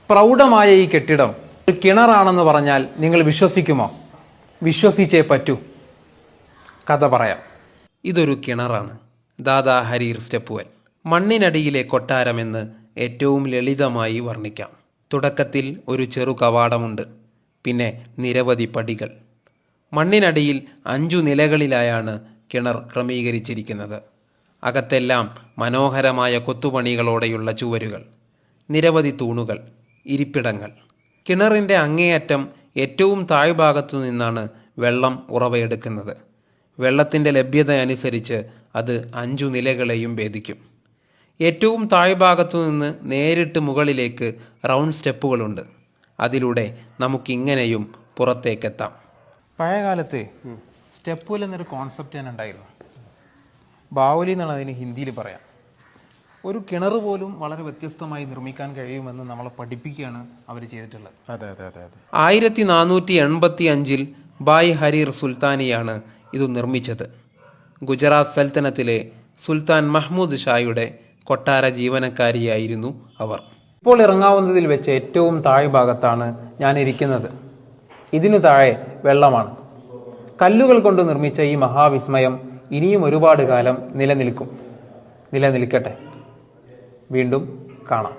പ്രൗഢമായ ഈ കെട്ടിടം ഒരു കിണറാണെന്ന് പറഞ്ഞാൽ നിങ്ങൾ വിശ്വസിക്കുമോ? വിശ്വസിച്ചേ പറ്റൂ. കഥ പറയാം. ഇതൊരു കിണറാണ്. Dada Harir step well. മണ്ണിനടിയിലെ കൊട്ടാരമെന്ന് ഏറ്റവും ലളിതമായി വർണ്ണിക്കാം. തുടക്കത്തിൽ ഒരു ചെറു കവാടമുണ്ട്. പിന്നെ നിരവധി പടികൾ. മണ്ണിനടിയിൽ 5 നിലകളിലായാണ് കിണർ ക്രമീകരിച്ചിരിക്കുന്നത്. അകത്തെല്ലാം മനോഹരമായ കൊത്തുപണികളോടെയുള്ള ചുവരുകൾ, നിരവധി തൂണുകൾ, ഇരിപ്പിടങ്ങൾ. കിണറിൻ്റെ അങ്ങേയറ്റം ഏറ്റവും താഴ്ഭാഗത്തു നിന്നാണ് വെള്ളം ഉറവയെടുക്കുന്നത്. വെള്ളത്തിൻ്റെ ലഭ്യത അനുസരിച്ച് അത് 5 നിലകളെയും ഭേദിക്കും. ഏറ്റവും താഴ്ഭാഗത്തു നിന്ന് നേരിട്ട് മുകളിലേക്ക് റൗണ്ട് സ്റ്റെപ്പുകളുണ്ട്. അതിലൂടെ നമുക്കിങ്ങനെയും പുറത്തേക്കെത്താം. പഴയകാലത്ത് സ്റ്റെപ്പ് വെൽ എന്നൊരു കോൺസെപ്റ്റ് തന്നെ ഉണ്ടായിരുന്നു. ബാവുലി എന്നാണ് അതിന് ഹിന്ദിയിൽ പറയാം. ഒരു കിണർ പോലും വളരെ വ്യത്യസ്തമായി നിർമ്മിക്കാൻ കഴിയുമെന്ന് നമ്മളെ പഠിപ്പിക്കുകയാണ് അവർ ചെയ്തിട്ടുള്ളത്. 1485 ബായ് ഹരീർ സുൽത്താനിയാണ് ഇത് നിർമ്മിച്ചത്. ഗുജറാത്ത് സൽത്തനത്തിലെ സുൽത്താൻ മഹ്മൂദ് ഷായുടെ കൊട്ടാര ജീവനക്കാരിയായിരുന്നു അവർ. ഇപ്പോൾ ഇറങ്ങാവുന്നതിൽ വെച്ച് ഏറ്റവും താഴ്ഭാഗത്താണ് ഞാൻ ഇരിക്കുന്നത്. ഇതിനു താഴെ വെള്ളമാണ്. കല്ലുകൾ കൊണ്ട് നിർമ്മിച്ച ഈ മഹാവിസ്മയം ഇനിയും ഒരുപാട് കാലം നിലനിൽക്കട്ടെ. വീണ്ടും കാണാം.